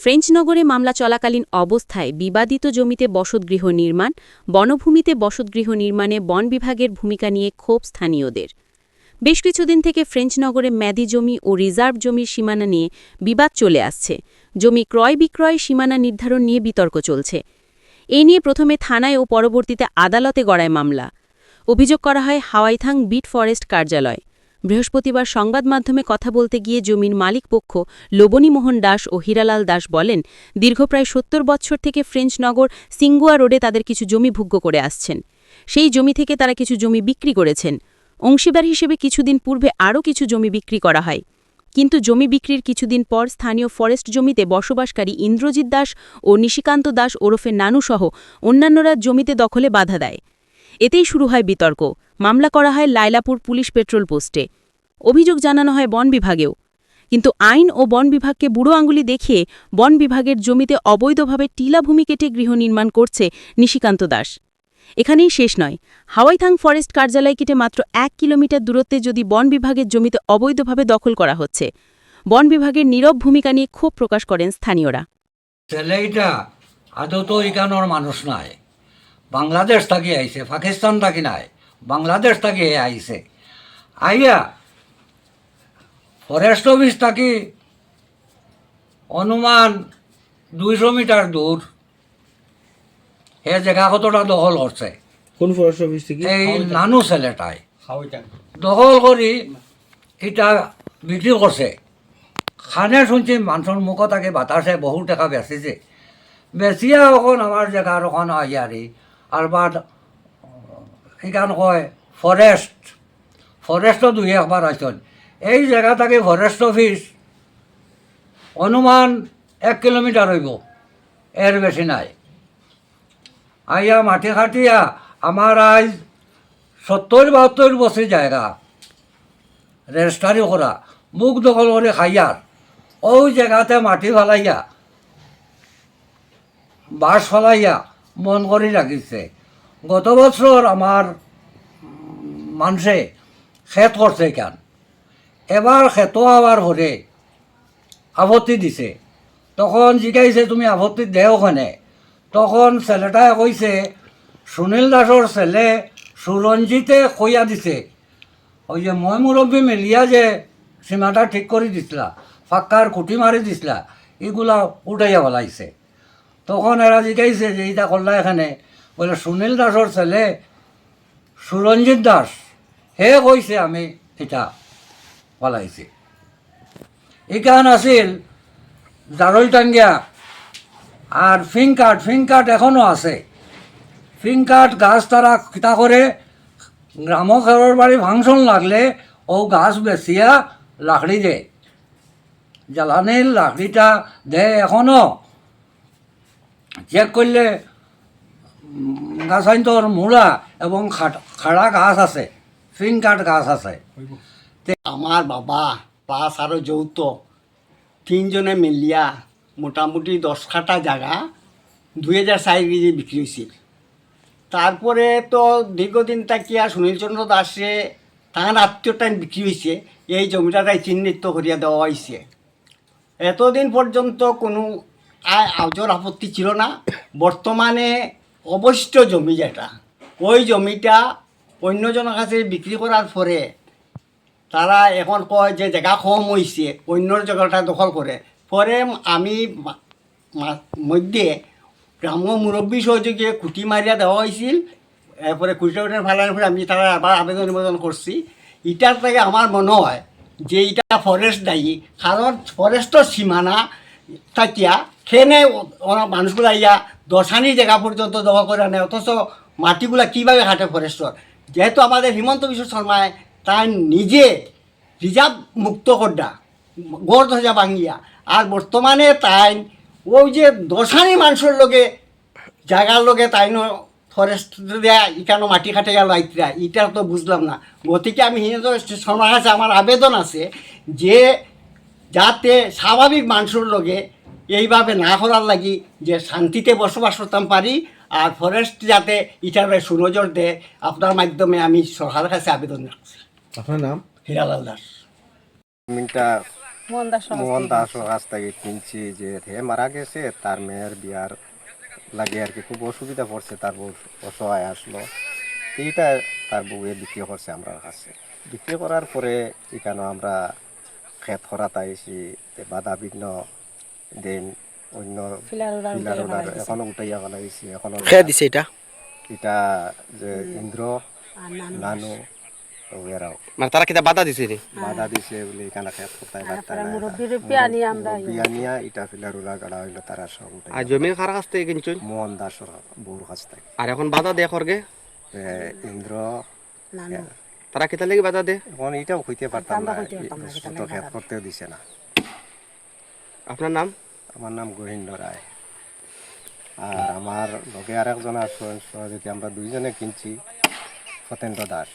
ফ্রেঞ্চনগরে মামলা চলাকালীন অবস্থায় বিবাদিত জমিতে বসতগৃহ নির্মাণ, বনভূমিতে বসতগৃহ নির্মাণে বন বিভাগের ভূমিকা নিয়ে ক্ষোভ স্থানীয়দের। বেশ কিছুদিন থেকে ফ্রেঞ্চনগরে মেয়াদি জমি ও রিজার্ভ জমির সীমানা নিয়ে বিবাদ চলে আসছে। জমি ক্রয় বিক্রয় সীমানা নির্ধারণ নিয়ে বিতর্ক চলছে। এ নিয়ে প্রথমে থানায় ও পরবর্তীতে আদালতে গড়ায় মামলা। অভিযোগ করা হয় হাওয়াইথাং বিট ফরেস্ট কার্যালয়। বৃহস্পতিবার সংবাদ মাধ্যমে কথা বলতে গিয়ে জমির মালিকপক্ষ লবণীমোহন দাস ও হীরালাল দাস বলেন, দীর্ঘ প্রায় ৭০ বছর থেকে ফ্রেঞ্চনগর সিঙ্গুয়া রোডে তাদের কিছু জমি ভোগ্য করে আসছেন। সেই জমি থেকে তারা কিছু জমি বিক্রি করেছেন। অংশীদার হিসেবে কিছুদিন পূর্বে আরও কিছু জমি বিক্রি করা হয়। কিন্তু জমি বিক্রির কিছুদিন পর স্থানীয় ফরেস্ট জমিতে বসবাসকারী ইন্দ্রজিৎ দাস ও নিশিকান্ত দাস ওরফে নানুসহ অন্যান্যরা জমিতে দখলে বাধা দেয়। এতেই শুরু হয় বিতর্ক। মামলা করা হয় লায়লাপুর পুলিশ পেট্রোল পোস্টে। অভিযোগ জানানো হয় বন বিভাগেও। কিন্তু আইন ও বন বিভাগকে বুড়ো আঙুলি দেখিয়ে বন বিভাগের জমিতে অবৈধভাবে টিলাভূমি কেটে গৃহ নির্মাণ করছে নিশিকান্ত দাস। এখানেই শেষ নয়। হাওয়াইথাং ফরেস্ট কার্যালয় কেটে মাত্র ১ কিলোমিটার দূরত্বে যদি বন বিভাগের জমিতে অবৈধভাবে দখল করা হচ্ছে। বন বিভাগের নীরব ভূমিকা নিয়ে ক্ষোভ প্রকাশ করেন স্থানীয়রা। ছেলেটা আদৌ তো এখানোর মানুষ নাই, বাংলাদেশ থাকি আইছে, পাকিস্তান থাকি নাই, বাংলাদেশ থাকি আইছে। আইয়া ফরেস্ট অফিস থাকি অনুমান ২০০ মিটার দূর এ জায়গা কতটা দখল করছে। কোন ফরেস্ট অফিস থেকে? এই নানু ছেলেটাই দখল করি এটা বিক্রি করছে। খানে শুনছি মানুষের মুখ তাকে বাতাসে বহু টাকা বেচিছে। বেচিয়া এখন আমার জায়গার ওখানে আইয়ারি আর বাদ এখান কয় ফরেস্টও দুই একবার আইসন। এই জায়গা থেকে ফরেস্ট অফিস অনুমান ১ কিলোমিটার হইব, এর বেশি নাই। আইয়া মাটি খাটিয়া আমার আজ ৭০-৭২ বছর জায়গা রেজিস্ট্রারি করা মুখ দখল করে খাইয়ার ওই জায়গাতে মাটি ফেলাইয়া বাঁশ ফেলাইয়া মন করে রাখিছে। গত বছর আমার মানুষে ক্ষেত করছে কেন, এবার ক্ষেত আবার ভরে আপত্তি দিছে। তখন জিজ্ঞাইছে তুমি আপত্তি দেও ওখানে। তখন ছেলেটায় কইছে সুনীল দাসর ছেলে সুরঞ্জিতে কইয়া দিছে ওই যে মই মুরব্বী মিলিয়া যে সীমাটা ঠিক করে দিছিলা, ফাক্কার খুঁটি মারি দিছিলা, এগুলা উঠাইয়া বলাইছে। তখন এরা জিজ্ঞাইছে যে এইটা করলা এখানে, বলে সুনীল দাসর ছেলে সুরঞ্জিত দাস হে কইছে আমি এটা বলাইছি। এখান আছিল জারলটাঙ্গিয়া আর ফিংকাট এখনও আছে। ফিংকাট গাছ তারা কিতা করে গ্রাম খেরোর বাড়ি ফাংশন লাগলে ও গাছ বেচিয়া লাকড়ি দে, জ্বালানির লাকড়িটা দে। এখনও চেক করলে গাছ আইনটোর মূলা এবং খাড়া গাছ আছে, ফিংকাট গাছ আছে। আমার বাবা প্লাস আরও যৌথ তিনজনে মিলিয়া মোটামুটি ১০ কাঠা জায়গা ২০০৪ কেজি বিক্রি হয়েছিল। তারপরে তো দীর্ঘদিন তাকিয়া সুনীলচন্দ্র দাসে তার আত্মীয়টাই বিক্রি হয়েছে, এই জমিটাটাই চিহ্নিত করিয়া দেওয়া হয়েছে। এতদিন পর্যন্ত কোনো আজর আপত্তি ছিল না। বর্তমানে অবশিষ্ট জমি যেটা, ওই জমিটা অন্যজনের কাছে বিক্রি করার পরে তারা এখন কয় যে জায়গা কম হয়েছে, অন্যর জায়গাটা দখল করে। পরে আমি মধ্যে গ্রাম্য মুরব্বী সহযোগে খুঁটি মারিয়া দেওয়া হয়েছিল। এরপরে খুঁটিটা ফেলার পরে আমি তারা আবার আবেদন করছি। এটার থেকে আমার মনে হয় যে এটা ফরেস্ট দায়ী, কারণ ফরেস্টের সীমানা থাকিয়া খেনে মানুষগুলা ইয়া দশানি জায়গা পর্যন্ত দখল করে নেয়, অথচ মাটিগুলা কীভাবে হাঁটে ফরেস্টর। যেহেতু আমাদের হিমন্ত বিশ্ব শর্মায় তাই নিজে রিজার্ভ মুক্ত করডা গড় ধজা ভাঙিয়া, আর বর্তমানে তাই ওই যে দশানি মানুষের লোকে জায়গার লোকে তাই ফরেস্ট দেয়া ইকানো মাটি কাটে গেল আইতরা, এটা তো বুঝলাম না। গতিকে আমি হিমন্ত শর্মার কাছে আমার আবেদন আছে যে যাতে স্বাভাবিক মানুষের লোকে এইভাবে না করার লাগি, যে শান্তিতে বসবাস করতাম পারি, আর ফরেস্ট যাতে এটার সুনজর দেয়। আপনার মাধ্যমে আমি সরকারের কাছে আবেদন রাখছি। আপনার নাম? হীরালাল দাস। জমিটা মোহন দাসের কাছ থেকে কিনছি যে হে মারা গেছে, তার মেয়ের বিয়ার লাগে আর কি খুব অসুবিধা পড়ছে, তার বউ অসহায় আসলো, তো এইটা তার বউয়ে বিক্রি করছে আমরা কাছে। বিক্রি করার পরে এখানে আমরা ক্ষেত খরাত আইছি, বাধা বিঘ্ন দেন অন্য পিলার এখনো উঠাইয়া ফেলাইছি, এখনো খেয়ে দিছে এটা এটা যে ইন্দ্র নানু এরাও মানে তারা কিতা বাধা দিছে রে বাধা দিছে বলে এখানে খেত কোথায় মুরব্বী আনিয়া এটা ফিলার উলা গাড়া হইলো, তারা সব উঠাই আর জমি কার কাছ থেকে কিনছেন মোহন দাসর বউর কাছ থেকে। আর এখন বাধা দেয় করগে ইন্দ্র তারা কিতা লাগি বাধা দে এখন এটাও হইতে পারতাম না, ছোট খেত করতেও দিছে না। আপনার নাম? আমার নাম গোহিন্দ রায়। আর আমার লগে আর একজন আসছেন, যদি আমরা দুইজনে কিনছি, সতেন্দ্র দাস।